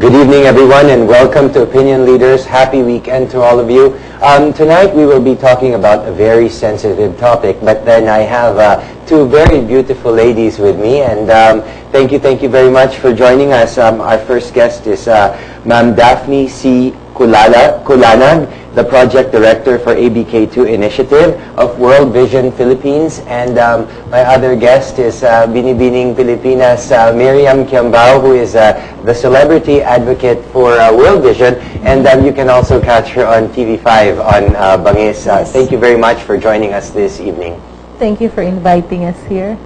Good evening, everyone, and welcome to Opinion Leaders. Happy weekend to all of you. Tonight we will be talking about a very sensitive topic, but then I have two very beautiful ladies with me, and thank you very much for joining us. Our first guest is Ma'am Daphne C. Kulanag, the Project Director for ABK2 Initiative of World Vision Philippines, and my other guest is Binibining Pilipinas, Miriam Kiambao, who is the Celebrity Advocate for World Vision, and you can also catch her on TV5 on Bangis. Yes. Thank you very much for joining us this evening. Thank you for inviting us here.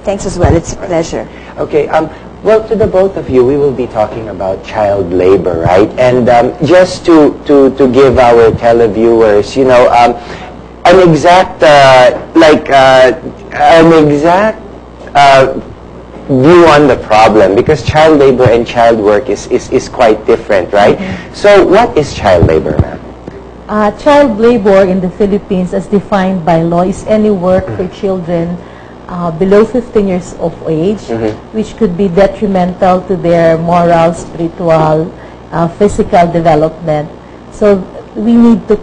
Thanks as well. It's a pleasure. Okay. Well, to the both of you, we will be talking about child labor, right? And just to give our televiewers, you know, an exact view on the problem, because child labor and child work is quite different, right? Mm-hmm. So, what is child labor, ma'am? Child labor in the Philippines, as defined by law, is any work for children below 15 years of age, which could be detrimental to their moral, spiritual, physical development. So we need to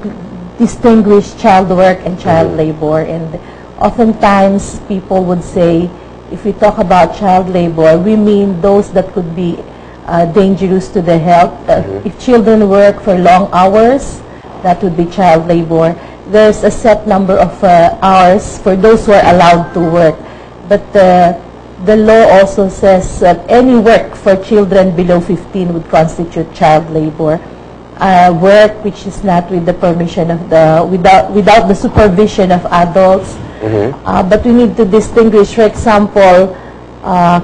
distinguish child work and child labor. And oftentimes people would say, if we talk about child labor, we mean those that could be dangerous to the health. If children work for long hours, that would be child labor. There's a set number of hours for those who are allowed to work. But the law also says that any work for children below 15 would constitute child labor. Work which is not with the permission of without the supervision of adults. But we need to distinguish, for example,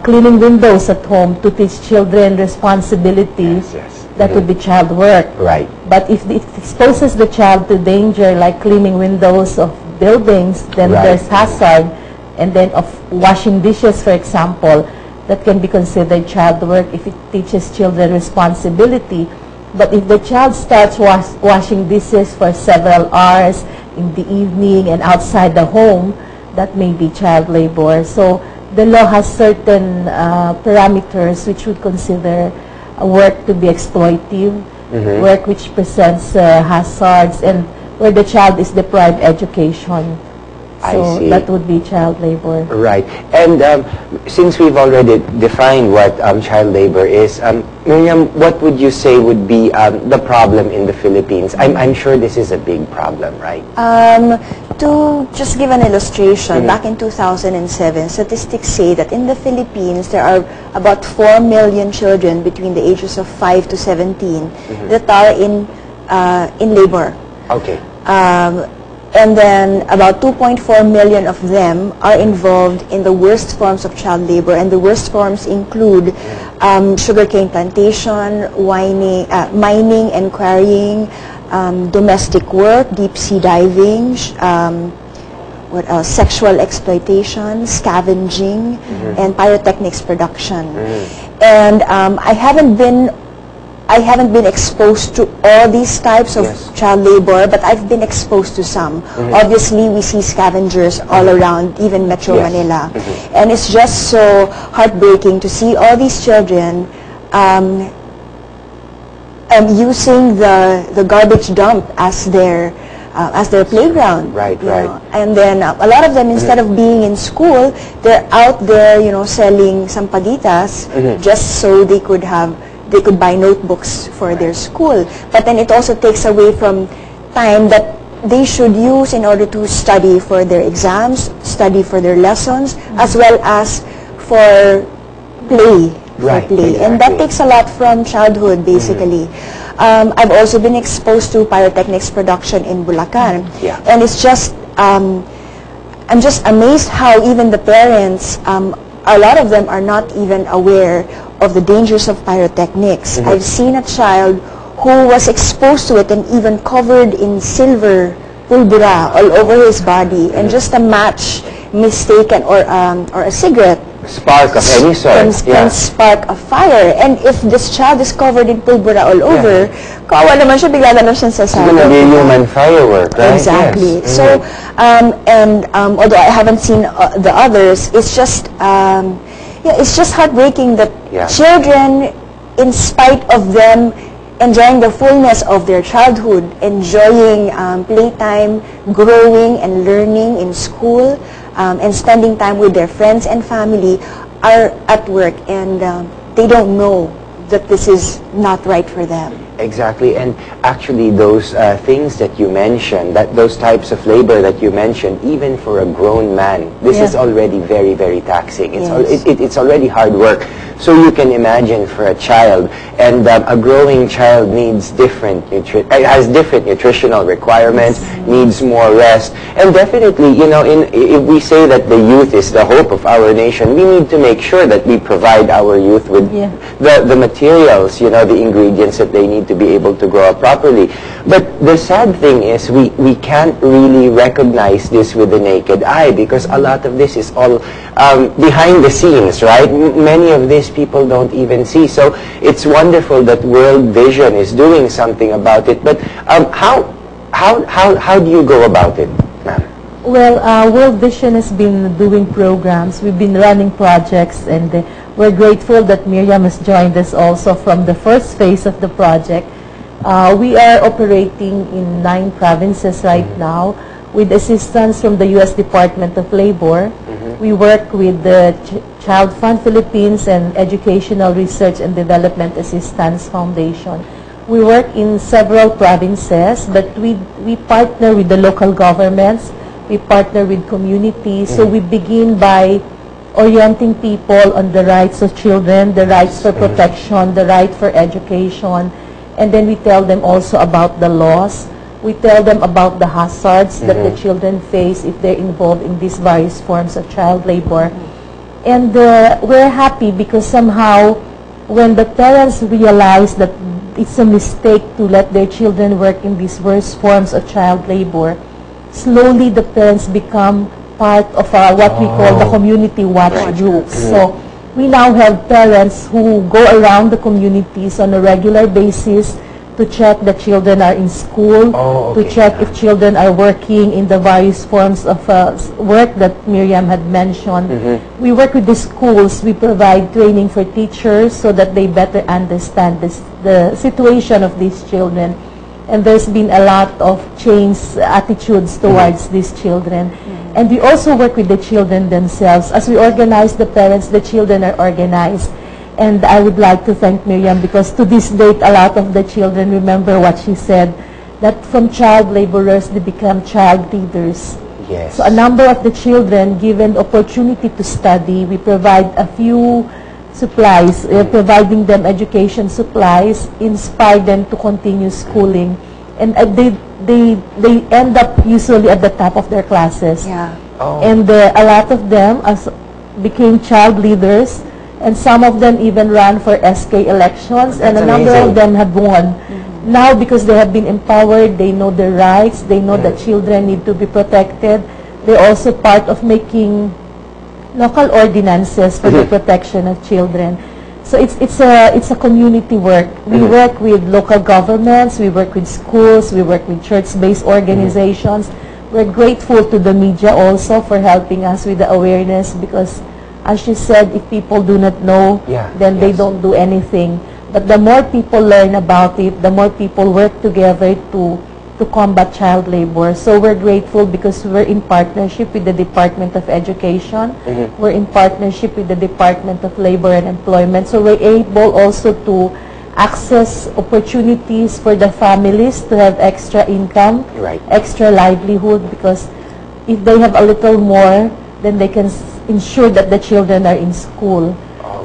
cleaning windows at home to teach children responsibilities. Yes. That would be child work. Right. But if it exposes the child to danger, like cleaning windows of buildings, then there's hazard. And then of washing dishes, for example, that can be considered child work if it teaches children responsibility. But if the child starts washing dishes for several hours in the evening and outside the home, that may be child labor. So the law has certain parameters which would consider work to be exploitive, work which presents hazards, and where the child is deprived education. So that would be child labor. Right. And since we've already defined what child labor is, Miriam, what would you say would be the problem in the Philippines? I'm sure this is a big problem, right? To just give an illustration, back in 2007, statistics say that in the Philippines there are about 4 million children between the ages of 5 to 17 that are in labor. Okay. And then about 2.4 million of them are involved in the worst forms of child labor, and the worst forms include sugarcane plantation, mining and quarrying, domestic work, deep sea diving, what else? Sexual exploitation, scavenging, and pyrotechnics production. And I haven't been exposed to all these types of child labor, but I've been exposed to some. Obviously, we see scavengers all around, even Metro Manila. And it's just so heartbreaking to see all these children using the garbage dump as their playground. Right, know. And then a lot of them, instead of being in school, they're out there, selling sampaditas just so they could buy notebooks for their school. But then it also takes away from time that they should use in order to study for their exams, study for their lessons, as well as for play. Exactly. And that takes a lot from childhood, basically. I've also been exposed to pyrotechnics production in Bulacan. And it's just, I'm just amazed how even the parents, a lot of them are not even aware of the dangers of pyrotechnics. I've seen a child who was exposed to it and even covered in silver pulbura all over his body, and just a match mistaken or a cigarette spark of any sort can spark a fire. And if this child is covered in pulbura all over, kawawa naman siya, bigla na siya sa It's going to be a human firework, right? Exactly. So, although I haven't seen the others, it's just heartbreaking that children in spite of them enjoying the fullness of their childhood, enjoying playtime, growing and learning in school, and spending time with their friends and family, are at work, and they don't know that this is not right for them. Exactly, and actually those things that you mentioned, those types of labor that you mentioned, even for a grown man, this is already very, very taxing. It's already hard work. So you can imagine for a child, and a growing child needs has different nutritional requirements, needs more rest, and definitely, you know, if we say that the youth is the hope of our nation, we need to make sure that we provide our youth with the materials, you know, the ingredients that they need to be able to grow up properly. But the sad thing is we can't really recognize this with the naked eye, because a lot of this is all behind the scenes, right? Many of these people don't even see. So it's wonderful that World Vision is doing something about it. But how do you go about it, ma'am? Well, World Vision has been doing programs. We've been running projects, and we're grateful that Miriam has joined us also from the first phase of the project. We are operating in 9 provinces right now with assistance from the U.S. Department of Labor. We work with the Child Fund Philippines and Educational Research and Development Assistance Foundation. We work in several provinces, but we partner with the local governments. We partner with communities. So we begin by orienting people on the rights of children, the rights for protection, the right for education, and then we tell them also about the laws. We tell them about the hazards that the children face if they're involved in these various forms of child labor. And we're happy because somehow when the parents realize that it's a mistake to let their children work in these worst forms of child labor, slowly the parents become part of what we call the community watch groups. So we now have parents who go around the communities on a regular basis to check that children are in school, to check if children are working in the various forms of work that Miriam had mentioned. We work with the schools. We provide training for teachers so that they better understand the situation of these children. And there's been a lot of changed attitudes towards these children. And we also work with the children themselves. As we organize the parents, the children are organized. And I would like to thank Miriam because to this date, a lot of the children remember what she said, that from child laborers, they become child leaders. Yes. So a number of the children, given opportunity to study, we provide a few supplies, providing them education supplies, inspire them to continue schooling. And they end up usually at the top of their classes. Yeah. And a lot of them became child leaders. And some of them even ran for SK elections, and a number of them have won. Now, because they have been empowered, they know their rights, they know that children need to be protected. They're also part of making local ordinances for the protection of children. So it's a community work. We work with local governments, we work with schools, we work with church-based organizations. We're grateful to the media also for helping us with the awareness because, as she said, if people do not know, then they don't do anything. But the more people learn about it, the more people work together to combat child labor. So we're grateful because we're in partnership with the Department of Education. We're in partnership with the Department of Labor and Employment. So we're able also to access opportunities for the families to have extra income, extra livelihood, because if they have a little more, then they can ensure that the children are in school.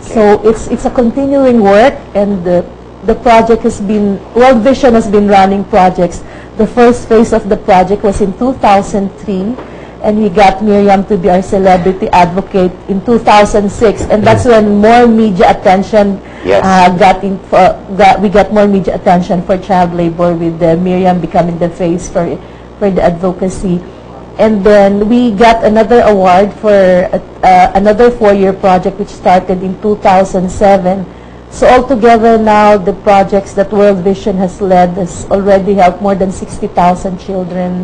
So it's a continuing work, and the project has been, World Vision has been running projects. The first phase of the project was in 2003, and we got Miriam to be our celebrity advocate in 2006, and that's when more media attention we got more media attention for child labor, with Miriam becoming the face for the advocacy. And then we got another award for another 4-year project which started in 2007. So altogether now, the projects that World Vision has led has already helped more than 60,000 children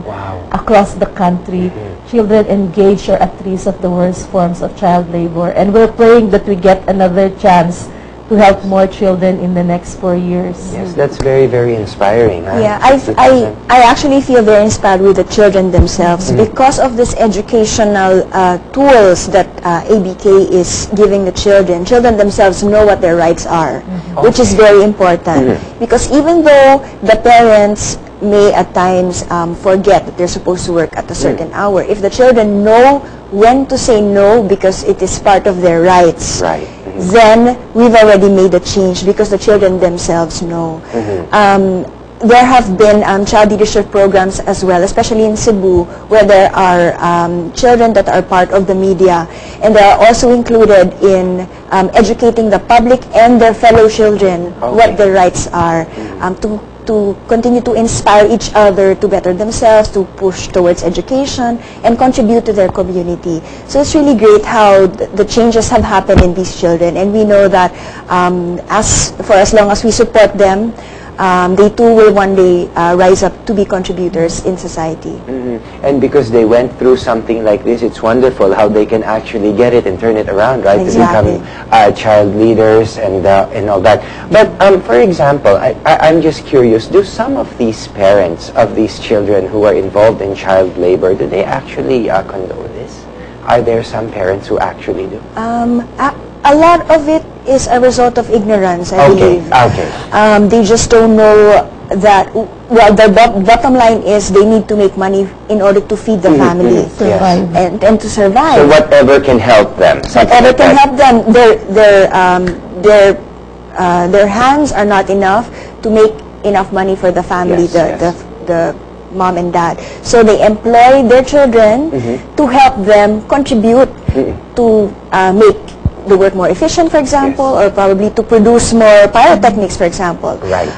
across the country. Children engaged or at risk of the worst forms of child labor. And we're praying that we get another chance to help more children in the next 4 years. Yes, that's very, very inspiring. Huh? Yeah, I actually feel very inspired with the children themselves because of this educational tools that ABK is giving the children. Children themselves know what their rights are, which is very important. Because even though the parents may at times forget that they're supposed to work at a certain hour, if the children know when to say no because it is part of their rights, Right. then we've already made a change because the children themselves know. There have been child leadership programs as well, especially in Cebu, where there are children that are part of the media, and they are also included in educating the public and their fellow children what their rights are, to continue to inspire each other to better themselves, to push towards education, and contribute to their community. So it's really great how the changes have happened in these children, and we know that for as long as we support them, they too will one day rise up to be contributors in society. And because they went through something like this, it's wonderful how they can actually get it and turn it around, right? Exactly. To become child leaders and all that. But for example, I'm just curious, do some of these parents of these children who are involved in child labor, do they actually condone this? Are there some parents who actually do? A lot of it is a result of ignorance, I believe. Okay. They just don't know that, well, the bottom line is they need to make money in order to feed the family Survive. and to survive. So whatever can help them. Whatever can help them. Their hands are not enough to make enough money for the family, the mom and dad. So they employ their children to help them contribute to make the work more efficient, for example, or probably to produce more pyrotechnics, for example. Right.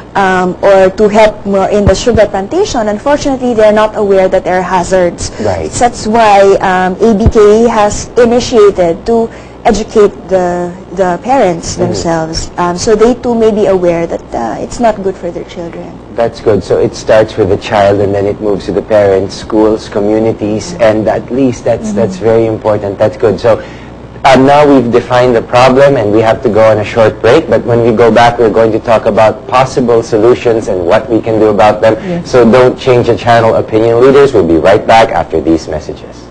Or to help more in the sugar plantation. Unfortunately, they're not aware that there are hazards. Right. So that's why ABK has initiated to educate the parents themselves, so they too may be aware that it's not good for their children. That's good. So it starts with the child and then it moves to the parents, schools, communities, and at least that's very important. That's good. So now we've defined the problem and we have to go on a short break, but when we go back we're going to talk about possible solutions and what we can do about them. So don't change the channel, Opinion Leaders. We'll be right back after these messages.